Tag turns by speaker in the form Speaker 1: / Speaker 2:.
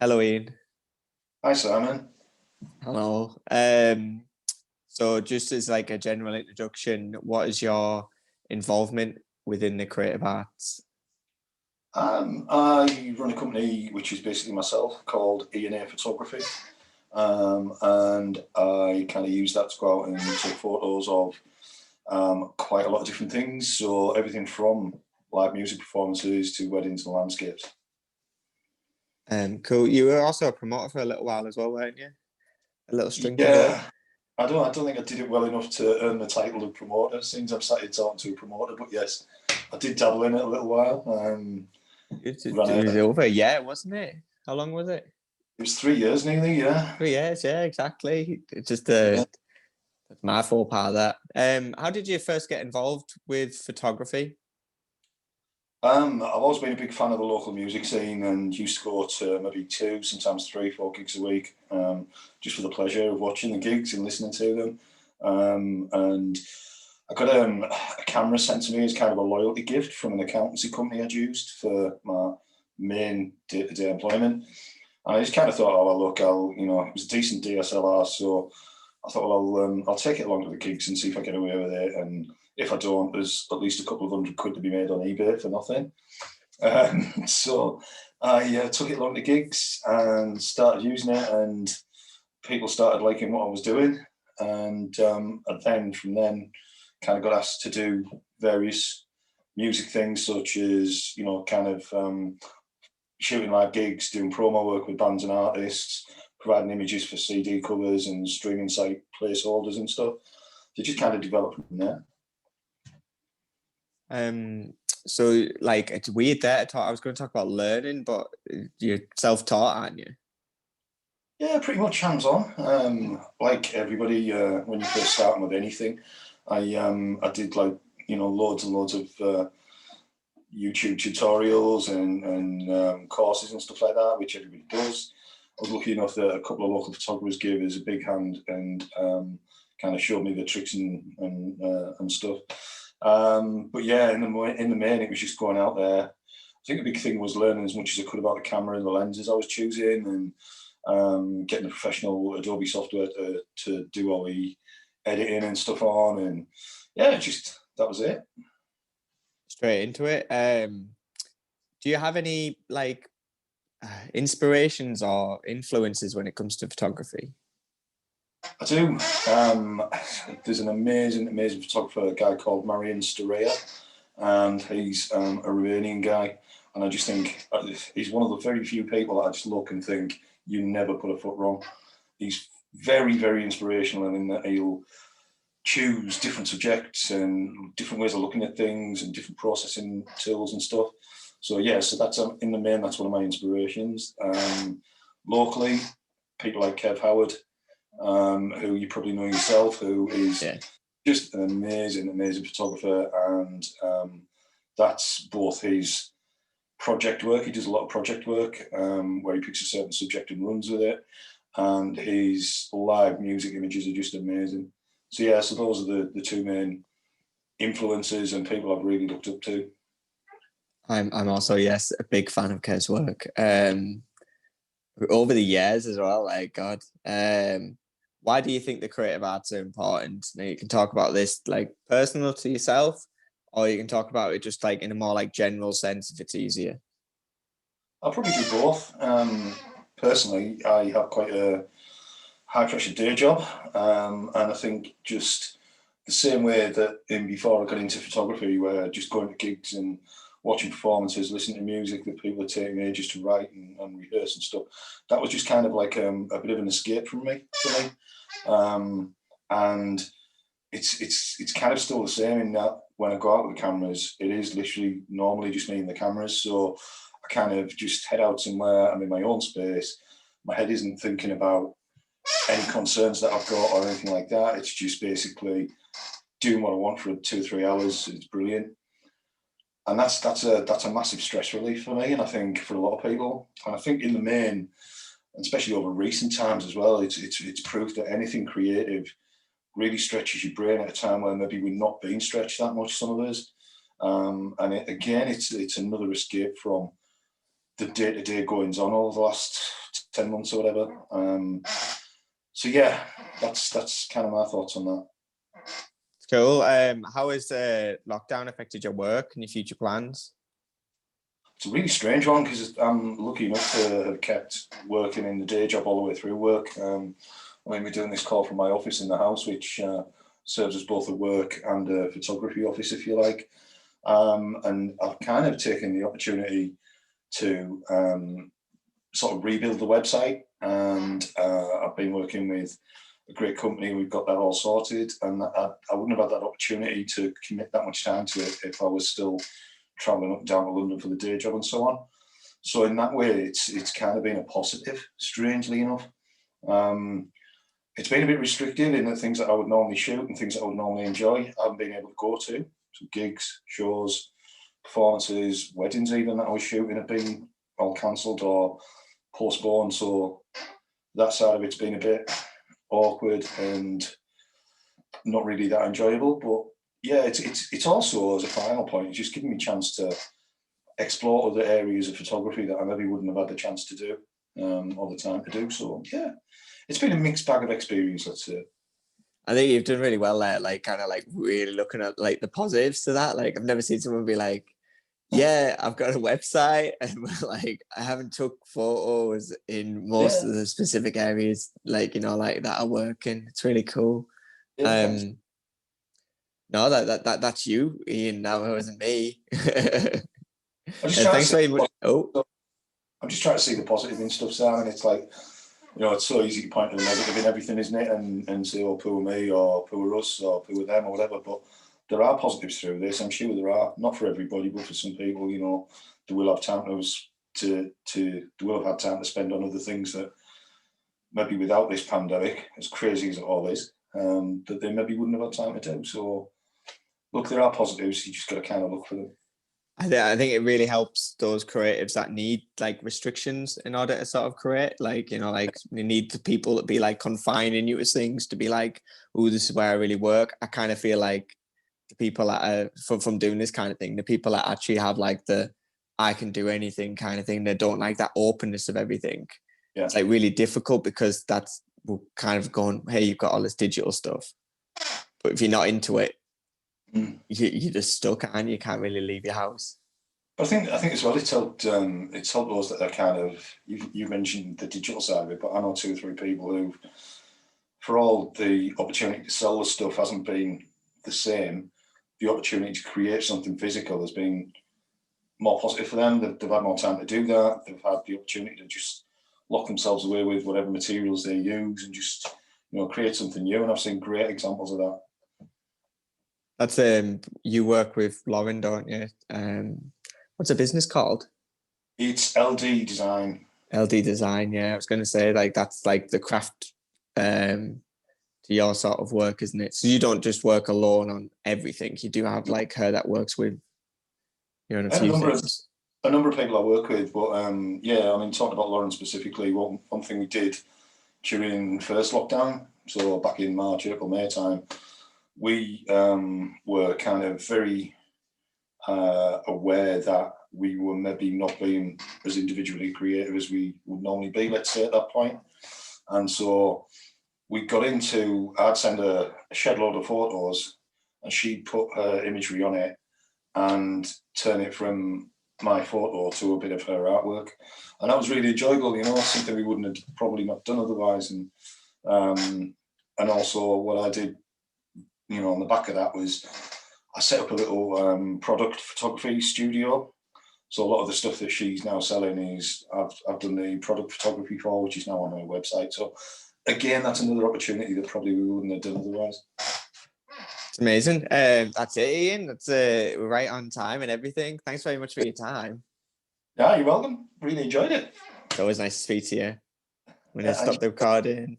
Speaker 1: Hello, Ian.
Speaker 2: Hi, Simon.
Speaker 1: Hello. So just as like a general introduction, what is your involvement within the creative arts?
Speaker 2: I run a company which is basically myself called E&A Photography, and I kind of use that to go out and take photos of quite a lot of different things. So everything from live music performances to weddings and landscapes.
Speaker 1: Cool. You were also a promoter for a little while as well, weren't you? A little string to go.
Speaker 2: Yeah, I don't think I did it well enough to earn the title of promoter. Since I'm started talking to a promoter, but yes, I did dabble in it a little while.
Speaker 1: It
Speaker 2: Ran a,
Speaker 1: was over a year, wasn't it? How long was it?
Speaker 2: it was 3 years nearly. Yeah.
Speaker 1: 3 years, yeah, exactly. It's just
Speaker 2: Yeah.
Speaker 1: that's my fault part of that. How did you first get involved with photography?
Speaker 2: I've always been a big fan of the local music scene and used to go to maybe two, sometimes three, 4 gigs a week, just for the pleasure of watching the gigs and listening to them. And I got a camera sent to me as kind of a loyalty gift from an accountancy company I'd used for my main day-to-day employment. And I just kind of thought, oh, well, look, it was a decent DSLR, so I thought, well, I'll take it along to the gigs and see if I get away with it. And if I don't, there's at least a couple of £100 to be made on eBay for nothing. So I took it along to gigs and started using it, and people started liking what I was doing. And then from then, kind of got asked to do various music things, such as kind of shooting live gigs, doing promo work with bands and artists, providing images for CD covers and streaming site placeholders and stuff. They just kind of developed from there.
Speaker 1: So like it's weird there to talk. I was going to talk about learning, but you're self-taught, aren't you?
Speaker 2: Yeah, pretty much hands-on. Like everybody, when you first start with anything, I did like loads and loads of YouTube tutorials and courses and stuff like that, which everybody does. I was lucky enough that a couple of local photographers gave us a big hand and kind of showed me the tricks and stuff. But yeah, in the main, it was just going out there. I think the big thing was learning as much as I could about the camera and the lenses I was choosing, and getting the professional Adobe software to do all the editing and stuff on. And yeah, just that was it.
Speaker 1: Straight into it. Do you have any like inspirations or influences when it comes to photography?
Speaker 2: I do. There's an amazing photographer, a guy called Marian Storea, and he's a Romanian guy. And I just think he's one of the very few people that I just look and think you never put a foot wrong. He's very, very inspirational in that he'll choose different subjects and different ways of looking at things and different processing tools and stuff. So yeah, so that's in the main, that's one of my inspirations. Locally, people like Kev Howard, who you probably know yourself, who is
Speaker 1: Yeah.
Speaker 2: just an amazing photographer, and that's both his project work. He does a lot of project work where he picks a certain subject and runs with it, and his live music images are just amazing. So yeah, so those are the two main influences and people I've really looked up to.
Speaker 1: I'm also, yes, a big fan of Kev's work. Over the years as well, like God. Why do you think the creative arts are important? Now you can talk about this like personal to yourself, or you can talk about it just like in a more like general sense if it's easier.
Speaker 2: I'll probably do both. Personally, I have quite a high pressure day job, and I think just the same way that in before I got into photography, where just going to gigs and watching performances, listening to music that people are taking ages to write and rehearse and stuff, that was just kind of like a bit of an escape from me, for me. And it's kind of still the same in that when I go out with the cameras, it is literally normally just me and the cameras. So I kind of just head out somewhere. I'm in my own space. My head isn't thinking about any concerns that I've got or anything like that. It's just basically doing what I want for 2 or 3 hours. It's brilliant, and that's a massive stress relief for me, and I think for a lot of people. And I think in the main, and especially over recent times as well, it's proof that anything creative really stretches your brain at a time where maybe we're not being stretched that much, some of us. And again, it's another escape from the day-to-day goings on over the last 10 months or whatever. So yeah, that's kind of my thoughts on that.
Speaker 1: Cool. How has lockdown affected your work and your future plans?
Speaker 2: It's a really strange one because I'm lucky enough to have kept working in the day job all the way through work. We're doing this call from my office in the house, which serves as both a work and a photography office, if you like. And I've kind of taken the opportunity to sort of rebuild the website, and I've been working with a great company. We've got that all sorted, and I wouldn't have had that opportunity to commit that much time to it if I was still traveling up and down to London for the day job and so on. So in that way, it's kind of been a positive, strangely enough. It's been a bit restricted in the things that I would normally shoot and things that I would normally enjoy. I haven't been able to go to some gigs, shows, performances, weddings even that I was shooting have been all cancelled or postponed. So that side of it's been a bit awkward and not really that enjoyable. But yeah, it's also, as a final point, it's just giving me a chance to explore other areas of photography that I maybe wouldn't have had the chance to do all the time to do. So yeah, it's been a mixed bag of experience, let's say.
Speaker 1: I think you've done really well there, like kind of like really looking at like the positives to that. Like I've never seen someone be like, yeah, I've got a website and like I haven't took photos in most
Speaker 2: Yeah,
Speaker 1: of the specific areas, like, you know, like that I work in. It's really cool.
Speaker 2: yeah, thanks.
Speaker 1: No, that's you, Ian. Now it wasn't me.
Speaker 2: I'm just
Speaker 1: And
Speaker 2: trying to
Speaker 1: thanks
Speaker 2: see.
Speaker 1: very much. Oh,
Speaker 2: I'm just trying to see the positive in stuff, Sam. And it's like, it's so easy to point to the negative in everything, isn't it? And say, oh, poor me, or poor us, or poor them, or whatever. But there are positives through this. I'm sure there are. Not for everybody, but for some people, they will have time they will have had time to spend on other things that maybe without this pandemic, as crazy as it all is, that they maybe wouldn't have had time to do. So, look, there are positives. You just got to kind of look for them.
Speaker 1: I think it really helps those creatives that need like restrictions in order to sort of create, like, you know, like you need the people that be like confining you to things to be like, oh, this is where I really work. I kind of feel like the people that are from doing this kind of thing, the people that actually have like the I can do anything kind of thing, they don't like that openness of everything.
Speaker 2: Yeah.
Speaker 1: It's like really difficult because that's we're kind of going, hey, you've got all this digital stuff, but if you're not into it, you're just stuck and you can't really leave your house.
Speaker 2: I think as well, it's helped those that are kind of, you mentioned the digital side of it, but I know 2 or 3 people who, for all the opportunity to sell the stuff hasn't been the same, the opportunity to create something physical has been more positive for them. They've had more time to do that. They've had the opportunity to just lock themselves away with whatever materials they use and just create something new. And I've seen great examples of that.
Speaker 1: That's you work with Lauren, don't you? What's a business called?
Speaker 2: It's LD Design.
Speaker 1: LD Design, yeah. I was gonna say like that's like the craft to your sort of work, isn't it? So you don't just work alone on everything. You do have like her that works with you on a few things.
Speaker 2: A number of people I work with, but yeah, I mean, talking about Lauren specifically, one thing we did during first lockdown, so back in March, April, May time, we were kind of very aware that we were maybe not being as individually creative as we would normally be, let's say, at that point. And so we got into, I'd send a shed load of photos and she'd put her imagery on it and turn it from my photo to a bit of her artwork. And that was really enjoyable, something we wouldn't have probably not done otherwise. And also what I did, on the back of that was I set up a little product photography studio. So a lot of the stuff that she's now selling is I've done the product photography for, which is now on her website. So again, that's another opportunity that probably we wouldn't have done otherwise.
Speaker 1: It's amazing. That's it, Ian. That's we're right on time and everything. Thanks very much for your time.
Speaker 2: Yeah, you're welcome. Really enjoyed it.
Speaker 1: It's always nice to speak to you. I'm gonna stop the recording.